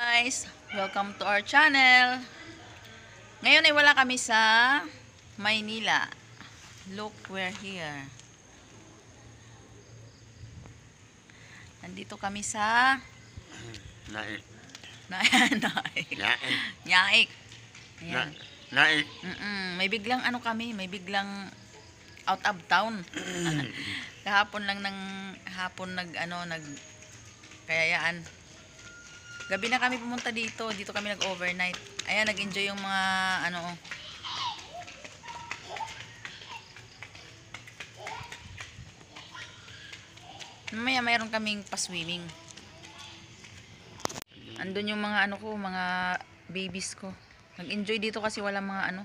guys! Welcome to our channel. Ngayon ay wala kami sa Maynila. Look, we're here. Nandito kami sa Naik. Naik. Yaik. Ayan. Naik. May biglang may biglang out of town. Kahapon lang nag kayayaan. Gabi na kami pumunta dito. Dito kami nag-overnight. Ayan, nag-enjoy yung mga Mamaya mayroon kaming pa-swimming. Andun yung mga mga babies ko. Nag-enjoy dito kasi walang mga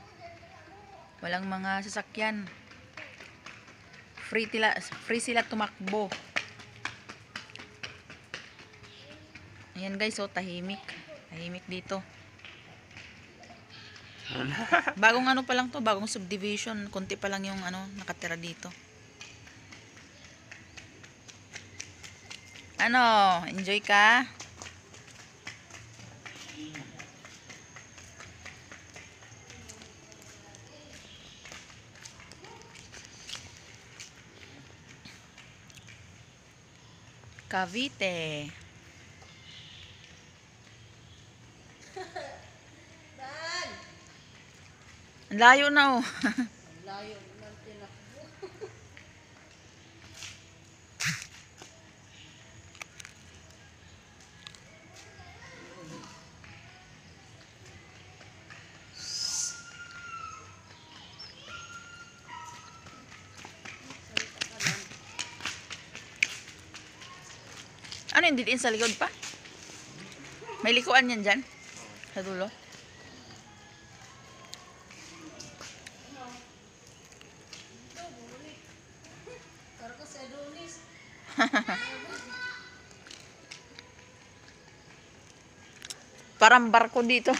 walang mga sasakyan. Free sila tumakbo. Ayan guys, so tahimik. Tahimik dito. Bagong pa lang to, bagong subdivision. Konti pa lang yung nakatira dito. Enjoy ka? Cavite. Ang layo na oh. Layo naman tinakbo. Ano yung didiin sa likod pa? May likuan yan dyan? Sa dulo? Karena saya Adonis. Parang barko dito.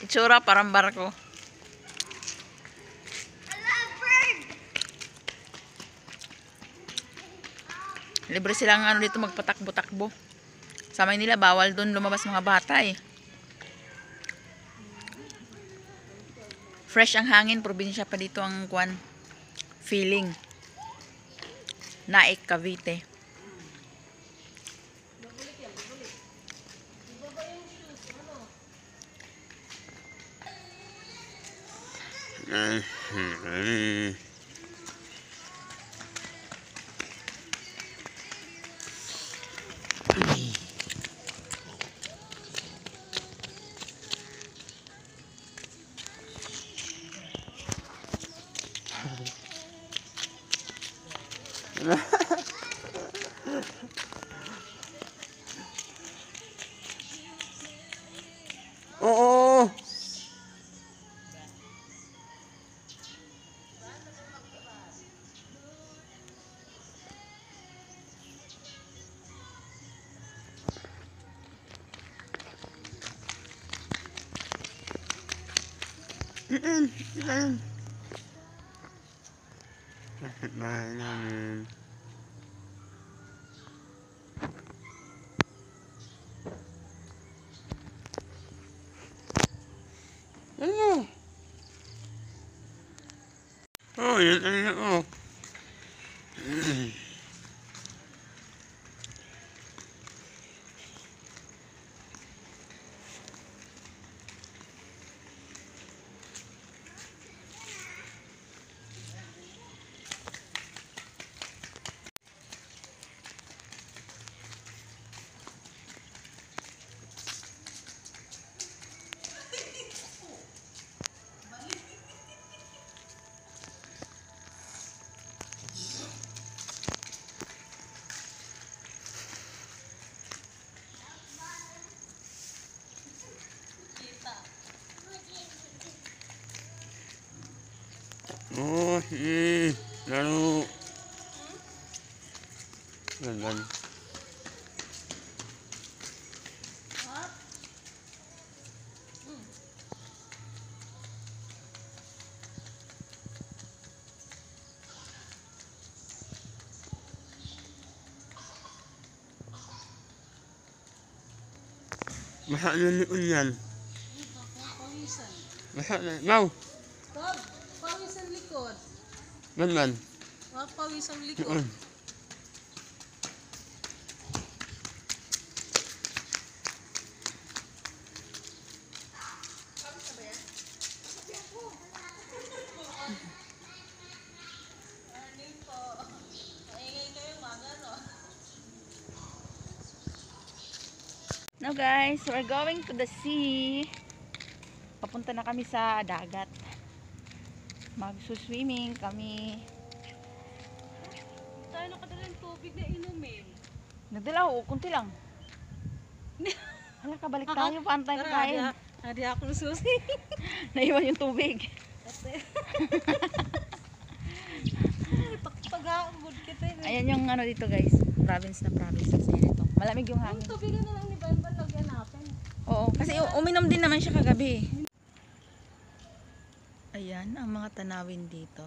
Itsura parang barko. Libre silang dito magpatakbo-takbo. Sa Maynila bawal doon lumabas mga bata eh. Fresh ang hangin, probinsya pa dito ang feeling. Naik, Cavite. Oo. Yan. Bahay namin. Ano? Oh, yan ano. Oh, lalo. Ganyan. Basa na likod yan. Pawisan. Basa na. Mau! Bob, pawisan likod. Man. Pawisan likod. Doon. Now guys, we're going to the sea. Papunta na kami sa dagat. Magsuswimming kami. Tayo nakadala ng tubig na inumin. Nagdala ko, kunti lang. Hala ka, balik tayo. Paano tayo kakain? Hadi ako ng susi. Naiwan yung tubig. Pag-aagod kita. Ayan yung ano dito guys. Province na province. Ayan ito. Malamig yung hangin. Tubig na lang ni Banban lagyan natin. Oo, kasi uminom din naman siya kagabi. Ayan, ang mga tanawin dito.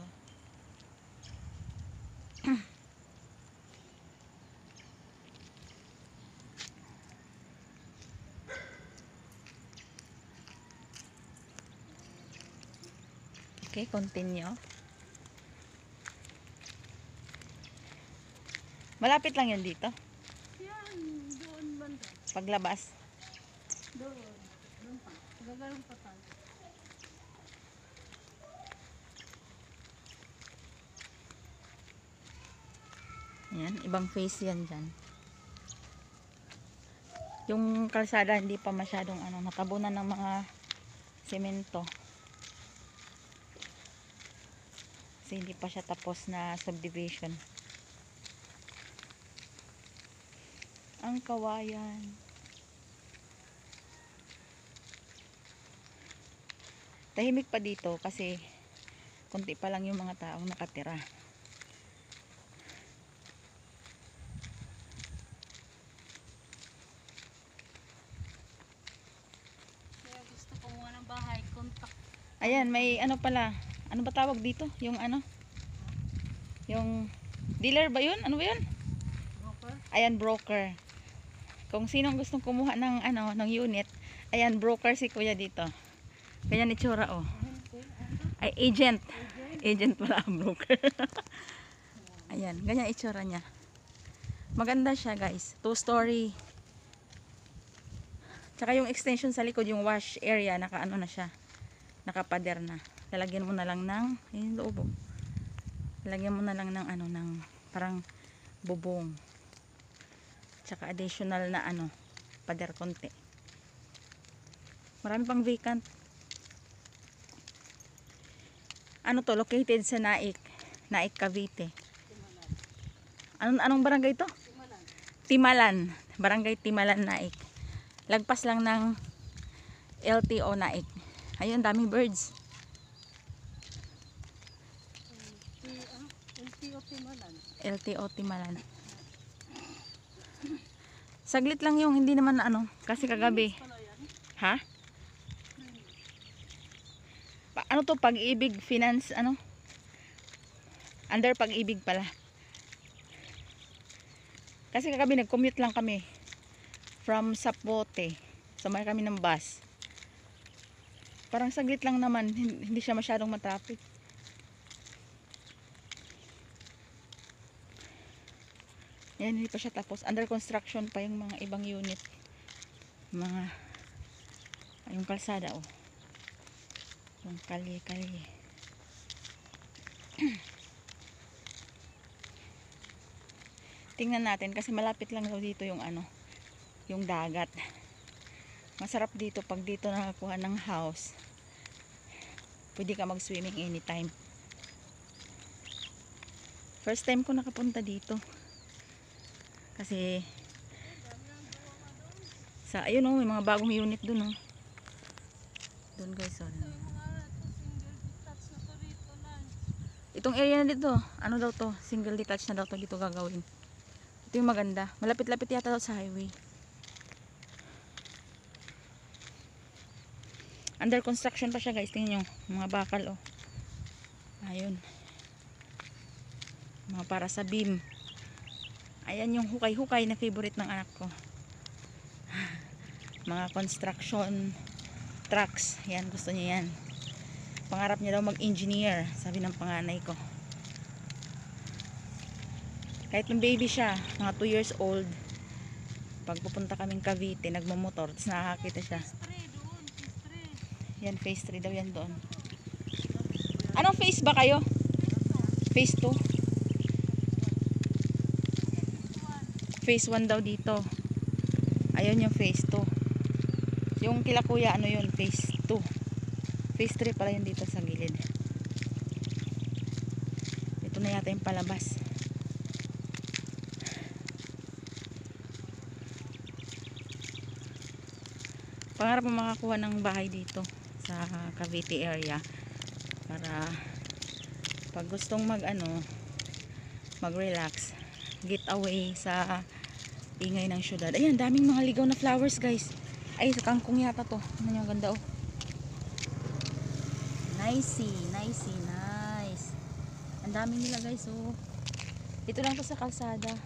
Okay, continue. Malapit lang yan dito. Yan, doon banda. Paglabas. Doon. Doon pa. Gagaling pa tayo. Ayan, ibang face yan dyan. Yung kalsada hindi pa masyadong natabunan ng mga semento. Kasi hindi pa siya tapos na subdivision. Ang kawayan. Tahimik pa dito kasi konti pa lang yung mga taong nakatira. Kaya gusto ko muna ng bahay. Contact. Ayan, may ano pala. Ano ba tawag dito? Yung yung dealer ba yun? Ano ba yun? Broker. Ayan, broker. Kung sinong gustong kumuha ng ng unit, ayan, broker si kuya dito. Ganyan itsura, oh. Ay, agent. Agent pala ang broker. Ayan, ganyan itsura niya. Maganda siya, guys. 2-story. Tsaka yung extension sa likod, yung wash area, naka-ano na siya. Nakapader na. Lalagyan mo na lang ng, ayun, loob. Lalagyan mo na lang ng ng parang bubong. Tsaka additional na pader konti. Marami pang vacant. Ano to, located sa Naik Cavite. Anong barangay to? Timalan. Barangay Timalan, Naik. Lagpas lang ng LTO Naik. Ayun, daming birds. LTO Timalan. LTO Timalan. Saglit lang yung, hindi naman kasi kagabi. Ha? Ano to, Pag-ibig Finance, under Pag-ibig pala. Kasi kagabi nag-commute lang kami from Sapote. Sumakay kami ng bus. Parang saglit lang naman, hindi siya masyadong matraffic. Yan, hindi pa siya tapos. Under construction pa yung mga ibang unit. Yung kalsada, oh. Yung kalye. Tingnan natin kasi malapit lang daw dito yung yung dagat. Masarap dito pag dito nakakuha ng house. Pwede ka mag-swimming anytime. First time ko nakapunta dito. Kasi ayun, may mga bagong unit dun, oh. Doon, guys, oh. Itong area na dito, ano daw to? Single detached na daw to dito gagawin. Ito yung maganda. Malapit-lapit yata daw sa highway. Under construction pa siya, guys. Tingnan nyo. Mga bakal, oh. Ayun. Mga para sa beam. Ayan yung hukay-hukay na favorite ng anak ko. mga construction trucks. Yan, gusto niya yan. Pangarap niya daw mag-engineer, sabi ng panganay ko. Kahit nung baby siya, mga 2 years old, pag pupunta kaming Cavite, nagmamotor, tapos nakakita siya. Yan, phase 3 daw yan doon. Anong phase ba kayo? Phase 2? Phase 1 daw dito. Ayun yung phase 2. Yung kila kuya, ano yun? Phase 2. Phase 3 pala yun dito sa gilid. Ito na yata yung palabas. Pangarap mo makakuha ng bahay dito sa Cavite area para pag gustong mag-relax, get away sa ingay ng syudad. Ayan, daming mga ligaw na flowers, guys. Ay, sa kangkong yata to. Ano yung ganda, oh. Nice. Ang daming nila, guys, oh. Dito lang to sa kalsada.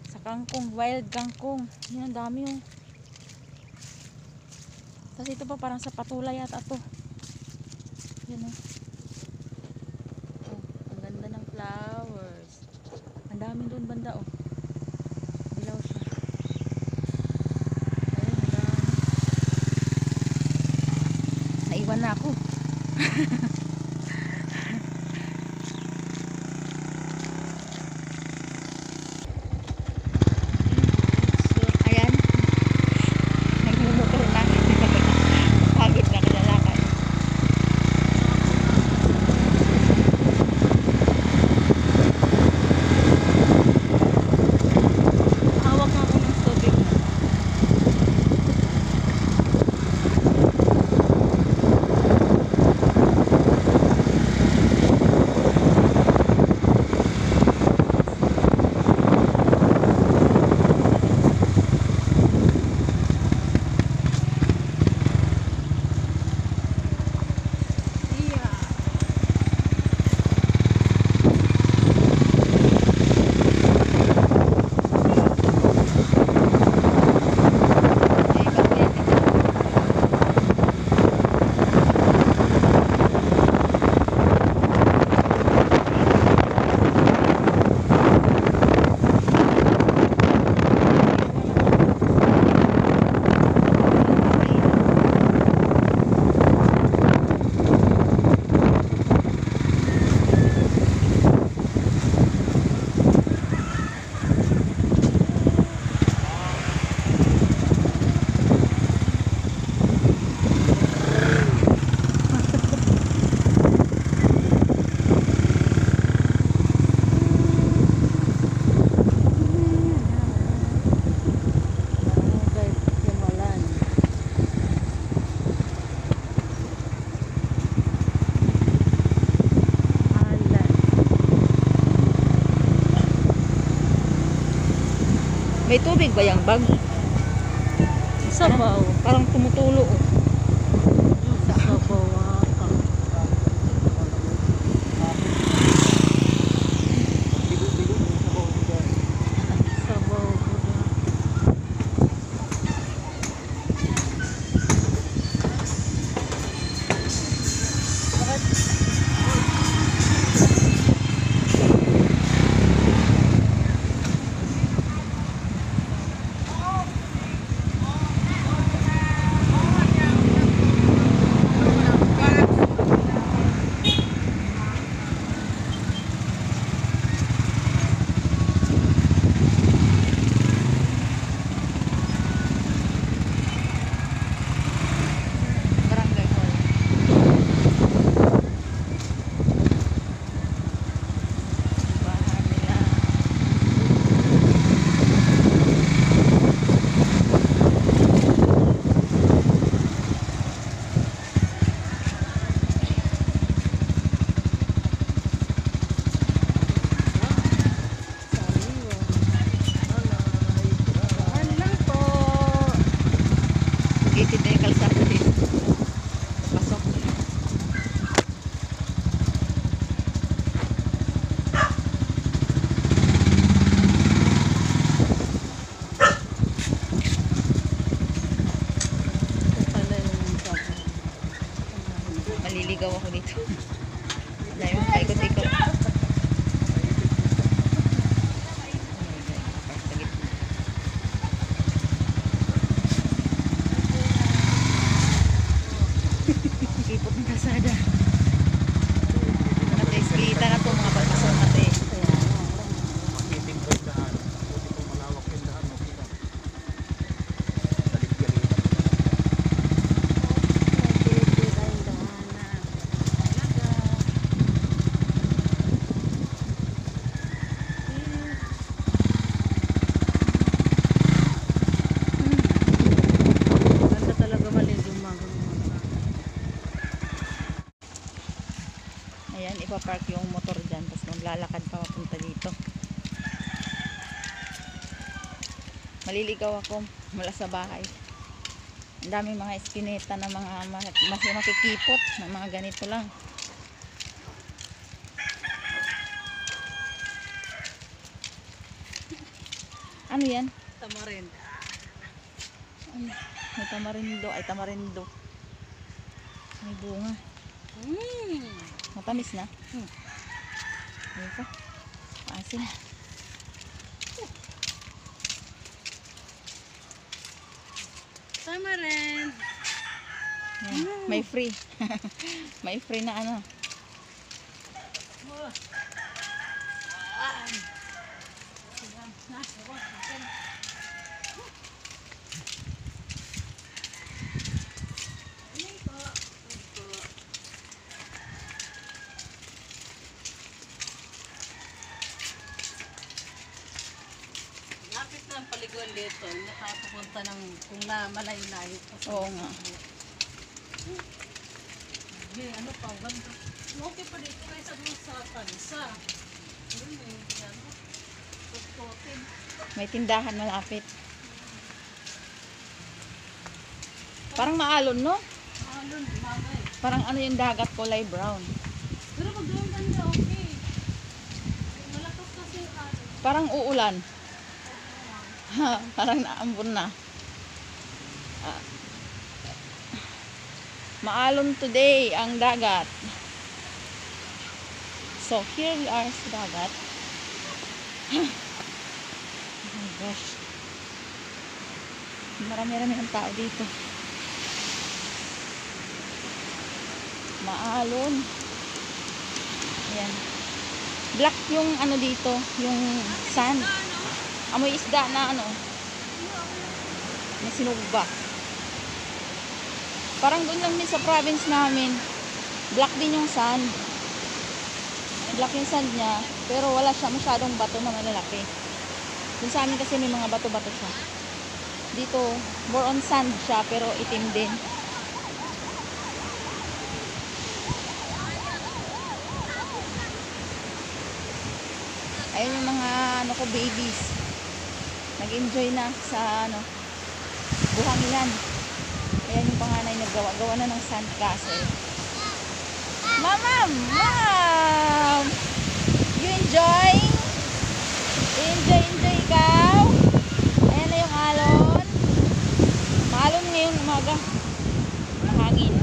Sa kangkong, wild kangkong. Yan, ang dami, oh. Tapos ito pa parang sa patula yata to. Yan, oh. Oh, ang ganda ng flowers. Ang dami doon banda, oh. Dilaw siya. Ayun, ang dami. Naiwan na ako. Ayan. Nagmumotor na. Pagod na kalalakad. Hawak na ako ng tubig na. May tubig ba yung bag? Sabaw. Parang tumutulo, oh. Sabaw ata. Sabaw ko na. Barangay Hall. Bahan nila. Alam po. Gitid na yung kalsada dito. Pasok. Naliligaw ako dito. Dahil paikot-ikot. Kipot ng kasada. Mga teskita na to, mga pagpasok natin. Makiting ko yung daan. Buti po malawak yung daan. Okay lang. Dalig-dalig. Ganda talaga malilim mga Ayan, ipapark yung motor dyan. Tapos maglalakad pa papunta dito. Maliligaw ako mula sa bahay. Ang daming mga eskineta na mga mas makikipot na mga ganito lang. Ano yan? tamarin. Ay, may tamarindo. Ay, tamarindo. May bunga. Matamis na. Ayun pa. Asin. Tamarin. Ayan, may free. May free na ano. Lapit na ang paliguan dito. Nakapupunta ng kung na malayo-layo. Oo nga. Ano pa, ganda. Okay pa dito kaysa doon sa kanisa. Yun eh, ano. Tutkotin. May tindahan malapit. Parang maalon, no? Alon, bagay. Parang ano yung dagat, kulay brown. Pero magawang ganda, okay. Malakas kasi yung alon. Parang uulan. Parang naambon na. Ah. Maalon today ang dagat. So, here we are sa dagat. Oh my gosh. Marami-rami ang tao dito. Maalon. Ayan. Black yung ano dito, yung sand. Amoy isda na ano. Na sinugba. Parang doon lang din sa province namin. Black din yung sand. Black yung sand niya. Pero wala siya masyadong bato na malalaki. Dun sa amin kasi may mga bato-bato siya. Dito, more on sand siya pero itim din. Ayun yung mga ano ko babies. Nag-enjoy na sa ano buhanginan. Ayan yung panganay naggawa-gawa na ng sandcastle. Ma'am! You enjoying? Enjoy ikaw? Ayan na yung alon. Maalon ngayon umaga. Mahangin.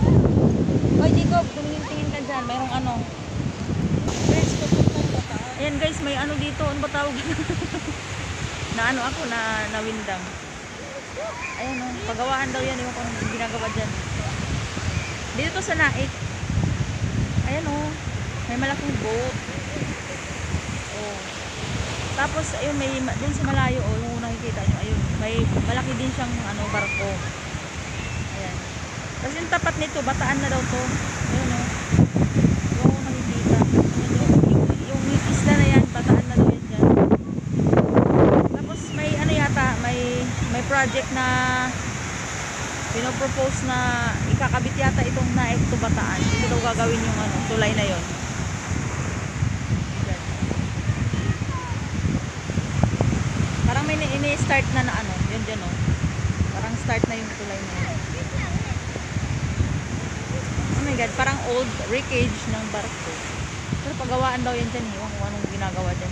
Hoy, Jacob, tumingin-tingin ka dyan. Mayroong ano. Ayan guys, may ano dito. Ano ba tawag? Na ano ako, na windang. Ayan o, pagawaan daw yan. Yung kung ginagawa dyan. Dito to sa Naik. Ayan o, may malaking boat. Oh. Tapos, ayun, may, dun sa malayo o, yung nakikita nyo, ayun, may malaki din siyang ano, barko. Ayan. Tapos yung tapat nito, bataan na daw to. Ayun o. Yung nakikita. Yung isla na yan, bataan na daw yan dyan. Tapos may ano yata, may project na pinopropose na ikakabit yata itong Naik to Bataan. Dito daw gagawin yung ano, tulay na yon. Parang may ini-start na ano, yun dyan o. Parang start na yung tulay na yun. Oh my god, parang old wreckage ng barko. Pero pagawaan daw yan dyan, iwan kung anong ginagawa dyan.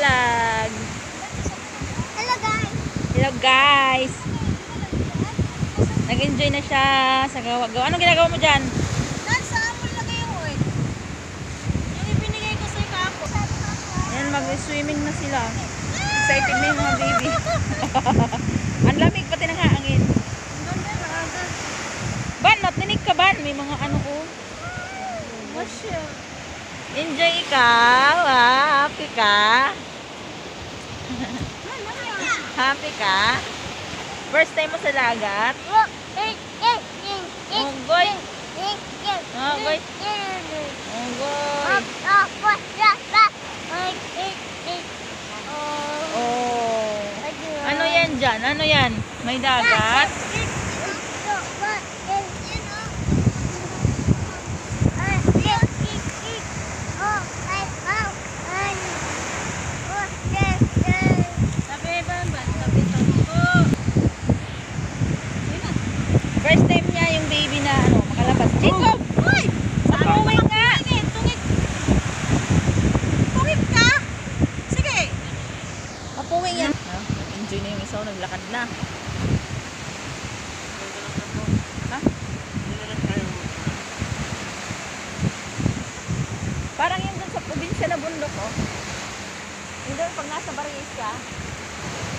vlog. Hello guys. Hello guys. Nag-enjoy na siya sa gawa-gawa. Anong ginagawa mo dyan? Nasa amon lagay yung oil. Yung ibinigay ko sa ikapo. Ayan, mag-swimming na sila. Excited na yung mga baby. Ang lamig pati ng hangin. Ban, matinig ka ban. May mga ano ko. Masya. Enjoy ikaw. Ah, happy ka. Happy ka. First time mo sa dagat. Unggoy. Unggoy. Unggoy. Oh. Ano yan dyan? Ano yan? May dagat? Sabi ba sabi ko. First time niya yung baby na ano, makalabas. Jacob! Uy! Mapuwing nga! Tungit ka? Sige. Mapuwing yan. No? Nag-enjoy na yung isa, naglakad na. Ha? Parang yun dun sa probinsya na bundok, oh. Yun dun pag nasa Baris ka.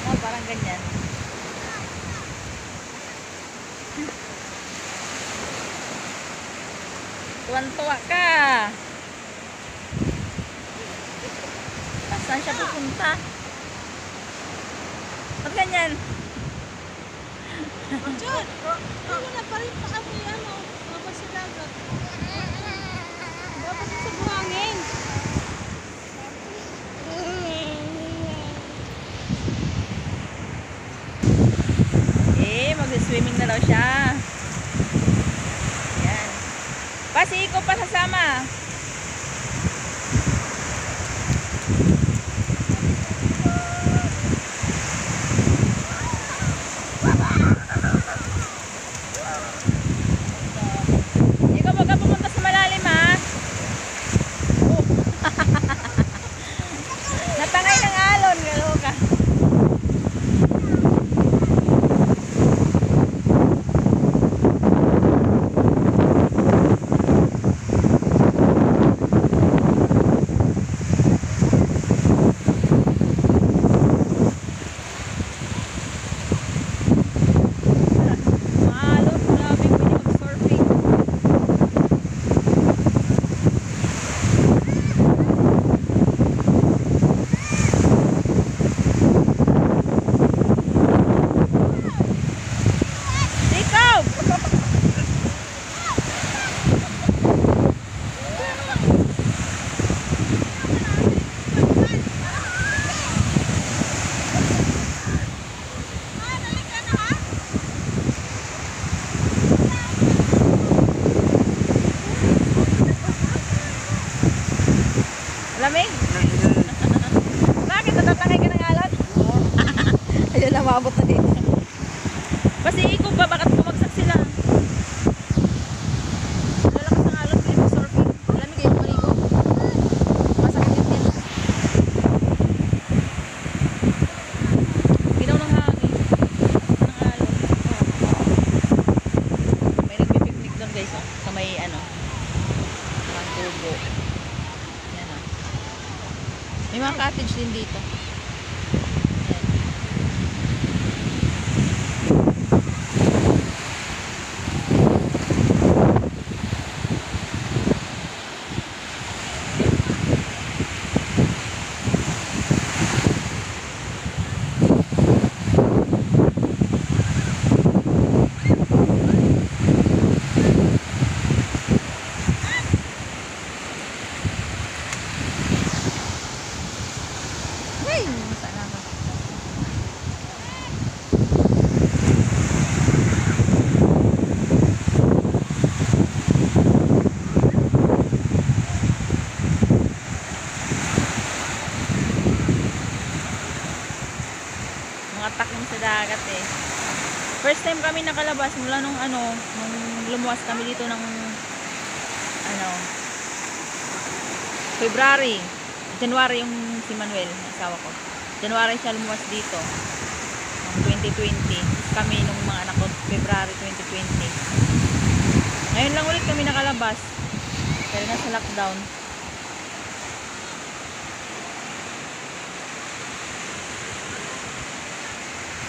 No, parang ganyan. Tuwan-tuwa ka. Saan siya pupunta? Ba't ganyan? Diyan. Ano na pa rin pa kami ano. Dapat sa dagat. Dapat sa buhangin. Mag-swimming na daw siya. Yan. Pasi ko pa sasama. Ikaw wag ka pumunta sa malalim, ha? Oh. Natangay ng alon, galo ka. Alon, grabe pwede mag-surfing. Ikaw! Lamig? Bakit natatangay ka ng alon? Ayun na, maabot na dito. Kasi ikaw ba, bakit bumagsak sila? Lalakas ng alon, pwede mo surfing. Lamig eh, maligo. Masakit din. Ginaw ng hangin. Ng alon. May nagpipiknik doon guys, oh, sa may ano, mga tubo. Yan, oh. May mga cottage din dito. Yan. Hey, saan ako? Mga takong sa dagat eh. First time kami nakalabas mula nung ano, nung lumuwas kami dito ng ano, February, January yung si Manuel, ang asawa ko. January siya lumuwas dito. Noong 2020. Kami nung mga anak ko, February 2020. Ngayon lang ulit kami nakalabas. Dahil nga sa lockdown.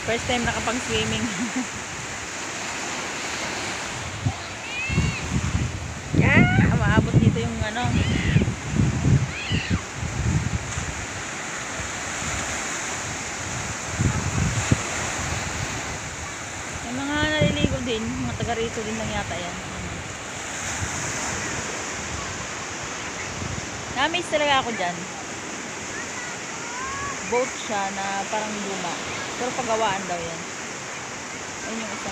First time nakapag-swimming. Yeah! Maabot dito yung ano. May mga naliligo din. Mga taga rito din lang yata yan. Na-amaze talaga ako dyan. Boat siya na parang luma. Pero pagawaan daw yan. Ayun yung isa.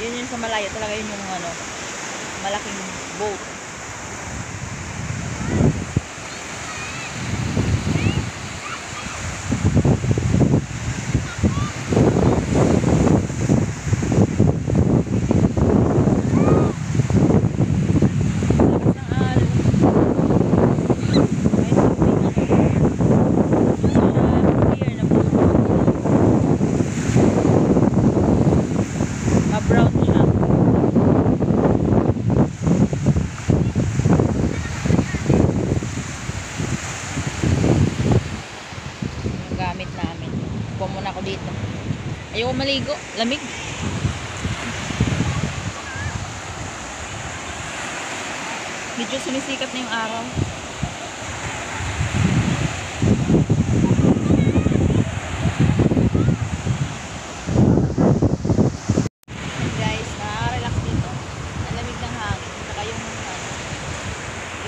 Yun yung sa malayo. Talaga yun yung ano, malaking boat. Brown siya. Yung gamit namin. Upo muna ako dito. Ayoko maligo. Lamig. Medyo sumisikat na yung araw.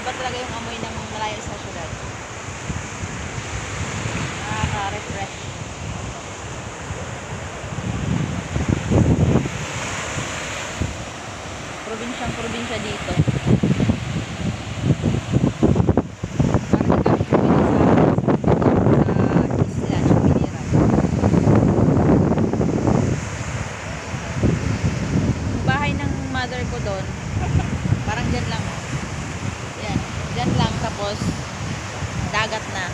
Iba talaga yung amoy ng malayo sa syudad. Nakaka-refresh. Probinsyang-probinsya dito. Parang bahay ng mother ko doon, parang dyan lang. Yan, dyan lang, tapos dagat na.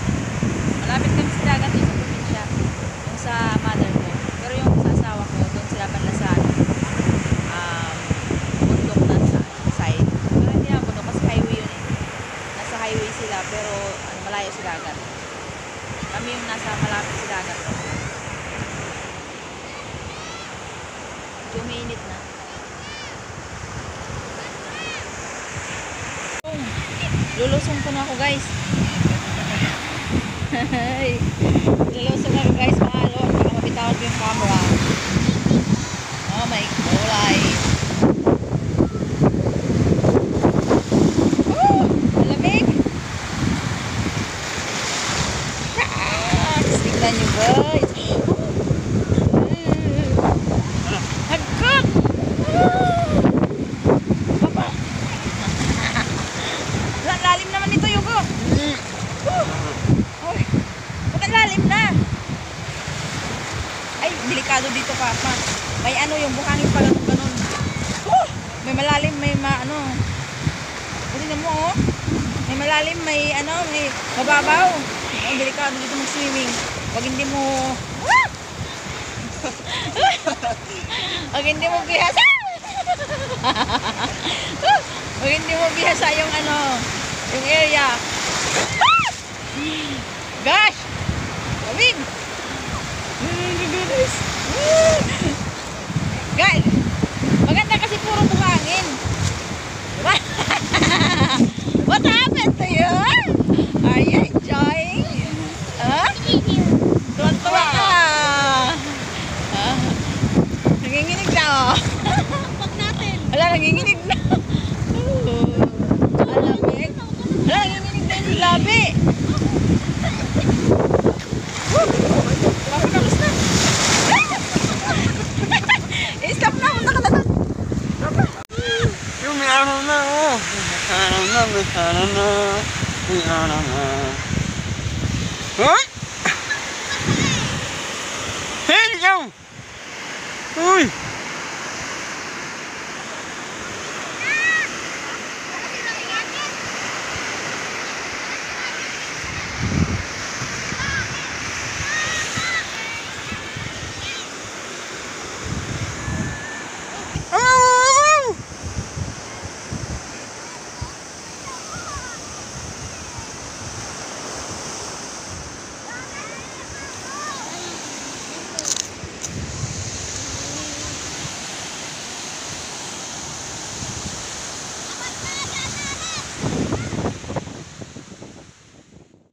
Malapit kami sa dagat yung sa probinsya, yung sa mother ko. Pero yung sa asawa ko, doon sila banda sa bundok na sa side. Pero hindi na bundok kasi highway yun eh. Nasa highway sila pero malayo sa dagat. Kami yung nasa malapit sa dagat. Umiinit na. Lulusong ko na ako guys. Lulusong ako guys, maalon. Baka mabitawan ko yung camera. Oh my God. Woo! Malamig! Tignan nyo guys. Hagkak! Papa! Lalim naman nito, Yugo. Oy, ba't lalim na? Ay, delikado dito, Papa. May ano, yung buhangin pala kung ganun. May malalim, may ano. Kasi na mo, oh. May malalim, may ano, may mababaw. Ang delikado dito mag-swimming. Pag hindi mo... Pag hindi mo bihasa. Pag hindi mo bihasa yung ano, yung area. Gosh! Lamig! Guys, maganda kasi puro buhangin. Diba? What happened to you? Are you enjoying? Huh? Tuwan-tuwa ka. Nanginginig na, oh. Pag natin. Wala, nanginginig na. Alamig. Wala, nanginginig na yung labi. Papatapos na. Stop na, punta ka na doon. Yung may araw na, oh. May araw na. Huh? Hey, yo! Uy!